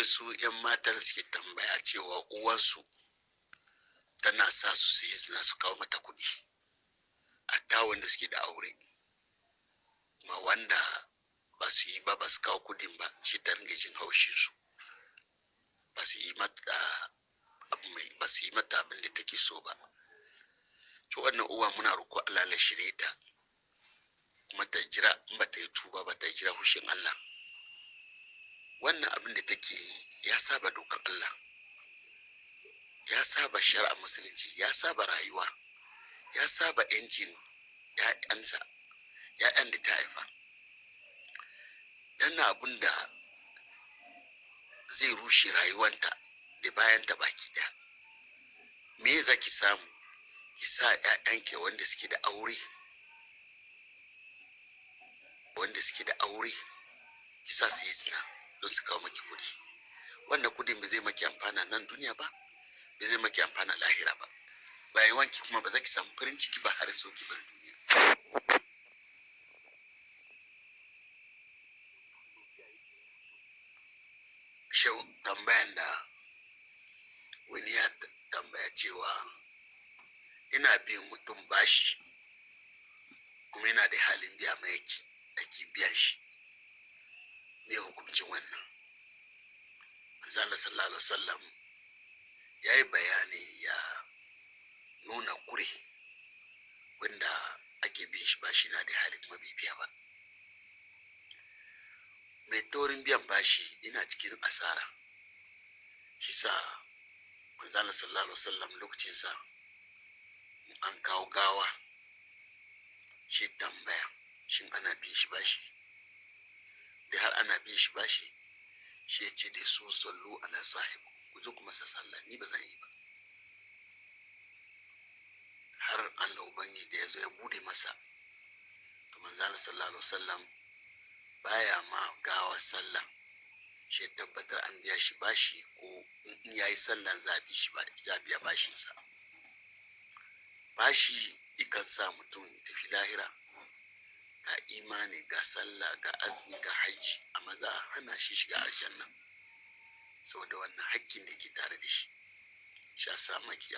wasu 'yan matan suke tambaya cewa uwansu tana sa su yi zina su kawo mata kuɗi a tawon da suke da aure, ma wanda ba su yi ba su kawo kuɗin ba shi ta ringa jin haushin su, ba su yi mata abin da take so ba. To wannan uwa muna roƙo Allah ya shirye ta, kuma ta jira, in ba ta yi tuba ba ta jira hushin Allah. Wannan abin da take ya saba dokar Allah, ya saba shari'a musulunci, ya saba rayuwa, ya saba 'yancin ‘ya'yan da ta haifa. Tana abin da zai rushe rayuwanta da bayanta baki ɗaya. Me za ki samu ki sa ‘ya'yanki wanda suke da aure, ki sa su yi zina don su kawo maki kuɗi? Wannan kuɗin ba zai maki amfana nan duniya ba, ba zai maki amfana lahira ba. Rayuwanki kuma ba za ki samu farin ciki ba har sau ki bar duniya. Shau tambayan da wani ya tambaya cewa ina bin mutum bashi kuma yana da halin biya mai ake biyan shi, ne hukuncin wannan? Manzo Allah sallallahu alaihi wasallam ya yi bayani, ya nuna kure wanda ake bin shi bashi na da hali kuma bai biya ba. Mai taurin biyan bashi ina cikin asara. Shi sa Manzo Allah sallallahu alaihi wasallam lokacin sa an kawo gawa, shi tambaya shin ana bin shi bashi, da har ana bin shi bashi, shi ya ce da su sallu ala sahibu, ku zo ku masa sallah, ni ba zan yi ba. Har Allah ubangiji da ya zo ya bude masa, to Manzo Allah sallallahu alaihi wasallam baya ma gawa sallah, shi tabbatar an biya shi bashi, ko in yayi sallan za biya bashinsa. Bashi ikan sa mutum ya tafi lahira ga imani, ga sallah, ga azumi, ga hajji, amma za a hana shi shiga aljanna saboda wannan hakkin da ke tare da shi. Ya sa maki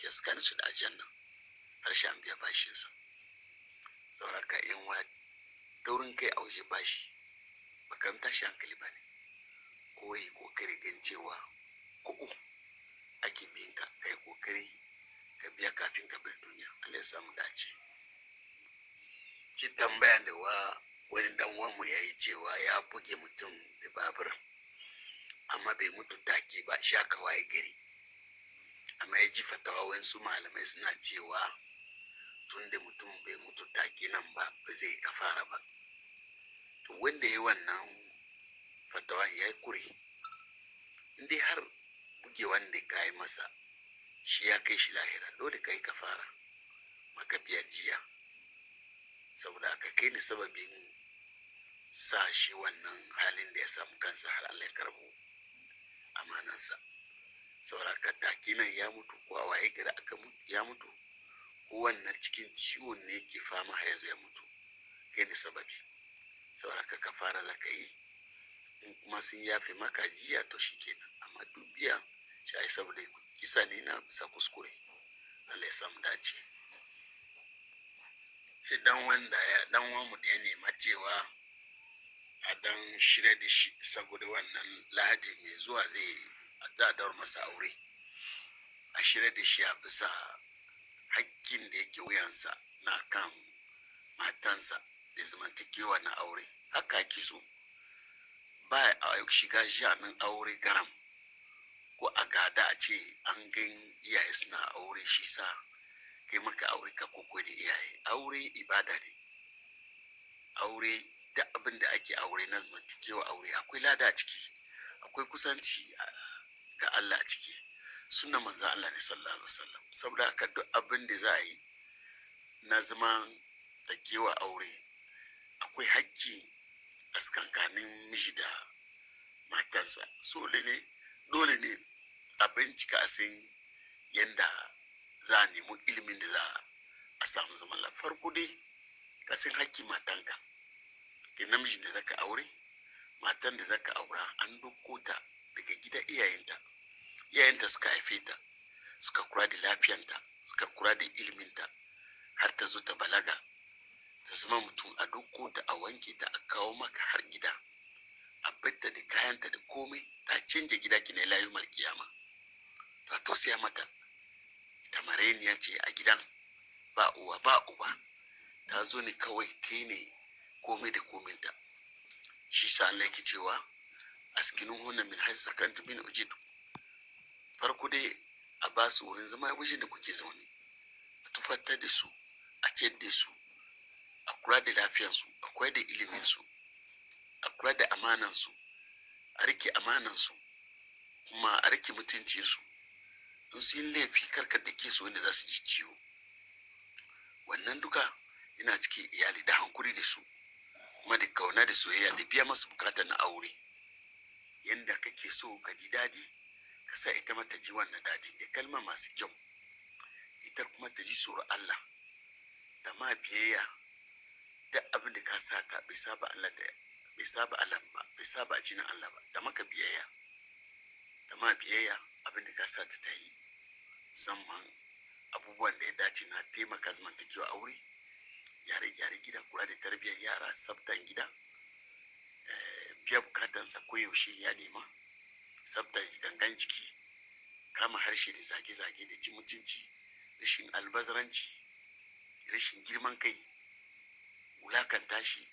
askanin su da aljanna har shi an biya bashinsa. Sauraka yan wa taurin kai a waje bashi makaranta shi hankali ba ne. Koyi kokari gan cewa ku'u ake bin ka, kai kokari ka biya kafin ka bar duniya. Allah ya samu dace. Ki tambaya da wani dan uwanmu ya yi cewa ya buge mutum da babur amma bai mutu take ba, sha kawai gari. Amma ya ji fatawa wasu malamai suna cewa tun da mutum bai mutu take nan ba zai kafara ba. To wanda ya yi wannan fatawa ya yi kure. Indai har buge wanda ka yi masa shi ya kai shi lahira, dole ka yi kafara maka biya jiya, saboda ka kai ni sababin sa shi wannan halin da ya samu kansa har Allah ya karbo amanansa. Saboda ka take nan ya mutu, ko a waye gari ya mutu, ko wannan cikin ciwon ne yake fama har yanzu ya mutu, kai ni sababi. Saboda ka kafara za ka yi, in kuma sun yafe maka jiya to shi kenan, amma dubiya shi ai saboda kisa ne na bisa kuskure. Allah ya samu dace. Shi dan wanmu da ya nema cewa a dan shirya da shi saboda wannan lahadi mai zuwa zai daura masa aure, a shirya da shi a bisa hakkin da yake wuyansa na kan matansa da zamantakewa na aure. Haka ake so, ba a shiga shanin aure garam, ko a gada a ce an gan iyaye suna aure shi sa kai maka aure ka koko da iyaye. Aure ibada ne. Aure da abin da ake aure na zamantakewa aure akwai lada a ciki, akwai kusanci ga Allah a ciki. Sunnan manzo Allah ne sallallahu alaihi wasallam. Saboda haka duk abin da za a yi na zaman takewa aure akwai hakki a tsakankanin miji da matarsa. Dole ne a bincika a san yanda za a nemi ilimin da za a samu zaman lafiya. Farko dai ka san hakki matanka, ke namijin da zaka aure, matan da zaka aura an doko ta daga gida iyayenta suka haife ta, suka kula da lafiyanta, suka kula da iliminta har ta zo ta balaga, ta zama mutum, a doko ta a wanke ta a kawo maka har gida, a batta da kayanta da komai, ta canja gida ki ne layu malkiyama, ta tausaya mata. Ta mareniya ce a gidan, ba uwa ba uba, ta zo ne kawai kai ne komai da kominta. Shi sa Allah yake cewa askinin hunna min haisu sakantum min ujidu. Farko dai a ba su wurin zama wajen da kuke zaune, a tufatar da su, a ciyar da su, a kula da lafiyarsu, a kula da iliminsu, a kula da amanansu, a rike amanansu, kuma a rike mutuncinsu. In su yi laifi karkar da ke su wanda za su ji ciwo. Wannan duka yana cikin iyali, da hankuri da su, kuma da kauna da soyayya da biya masu bukata na aure. Yanda kake so ka ji daɗi, ka sa ita mata ji wannan daɗi da kalma masu kyau. Ita kuma ta ji tsoron Allah, ta ma biyayya duk abin da ka sa ta bai saba Allah ba, bai saba jinin Allah ba, ta maka biyayya, ta ma biyayya abin da ka sa ta yi. Musamman abubuwan da ya dace na taimaka zamantakewa aure, gyare gida, kula da tarbiyyar yara, tsaftan gida, biya bukatansa koyaushe ya nema, tsaftar gangan jiki, kama harshe da zage-zage da ci mutunci, rashin albazaranci, rashin girman kai, wulakanta shi,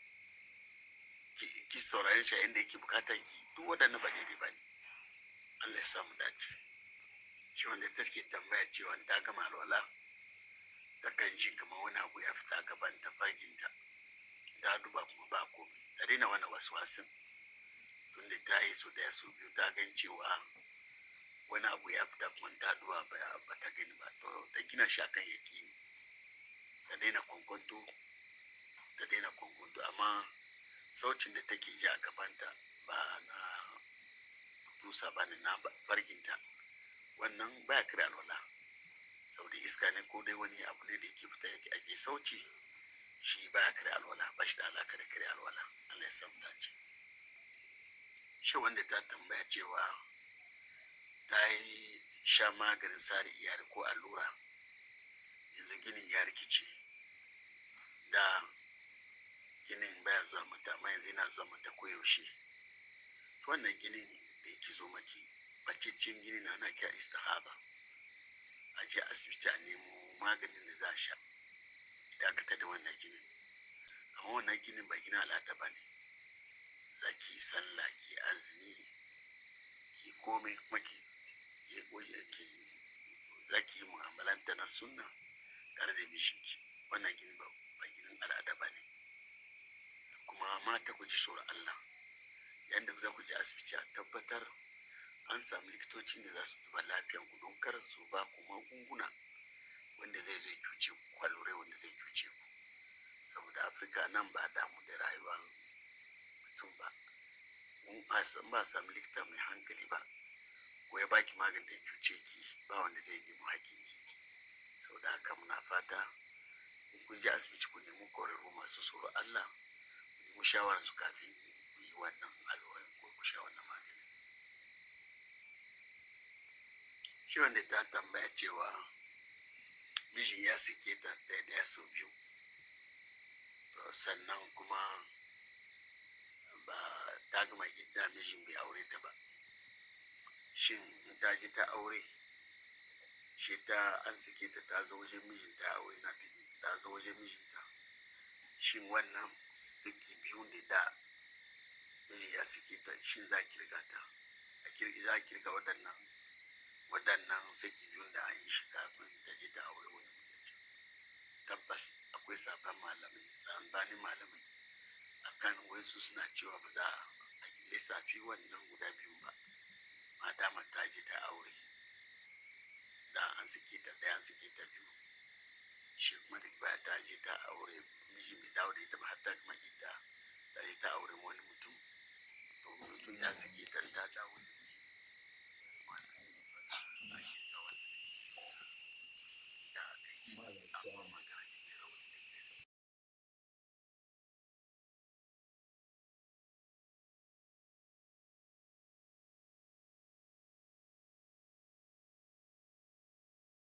ki saurare shi yadda yake bukatan ki, duk waɗannan ba daidai ba ne. Allah ya samu dace. Shi wanda take tambaya cewa ta gama alwala, ta kan ji kamar wani abu ya fita gaban ta farginta, ta duba kuma ba komai, ta daina wani waswasin, tunda ta yi su daya su biyu ta gan cewa wani abu ya fita kuma ta duba ba ta gani ba, to ta gina shi akan yakini, ta daina kwankwanto, amma saucin da take ji a gabanta ba na tusa ba ne, na farginta, wannan baya kare alwala, saboda iska ne ko dai wani abu ne da yake fita yake ake sauci, shi baya kare alwala, ba shi da alaka da kare alwala. Allah ya samu dace. Shi wanda ta tambaya cewa ta yi sha maganin sare iyali ko allura, yanzu ginin ya rikice, da ginin baya zuwa mata amma yanzu yana zuwa mata koyaushe. Wannan ginin da yake zo maki, baciccin gini na ana kira istihaba, a je asibiti a nemo maganin da za a sha idan aka tada wannan ginin. Amma wannan ginin ba gina al'ada ba ne, za ki yi sallah, ki azumi, ki komai, kuma za ki yi mu'amalanta na sunna tare da mishinki. Wannan ginin ba ginin al'ada ba ne. Kuma mata ku ji tsoron Allah, yadda za ku je asibiti a tabbatar an samu likitocin da za su duba lafiyan ku, don kar su ba ku magunguna wanda zai zo cuce ku, kwalurai wanda zai cuce ku. Saboda Afirka nan ba damu da rayuwar mutum ba, in ba samu likita mai hankali ba, ko ya baki magani da ya cuce ki, ba wanda zai nemi hakkinki. Saboda haka muna fata in kun je asibiti ku nemi kwararru masu tsoron Allah, ku nemi shawarar su kafin ku yi wannan alluran ko ku sha wannan magani. Shi wanda ta tambaya cewa mijin ya sake ta ɗaya sau biyu, sannan kuma ba ta gama idda, mijin bai aure ta ba. Shin ta je ta aure, shi ta an sake ta, ta zo wajen mijinta aure na biyu, ta zo wajen mijinta, shin wannan saki biyu ne da miji ya sake ta, shin za a kirga ta, za a kirga waɗannan saki biyun da an yi shi kafin ta je ta aure wani mutum? Tabbas akwai sabanin malamai akan wasu suna cewa ba za a lissafi wannan guda biyun ba, ma dama ta je ta aure, da an sake ta ɗaya, an sake ta biyu, shi kuma da baya ta je ta aure, miji bai dawo da ita ba har ta kuma idda, ta je ta aure wani mutum, to mutum ya sake ta, ta dawo da miji, su ma da su ba a shirya wanda suke da aka yi shi.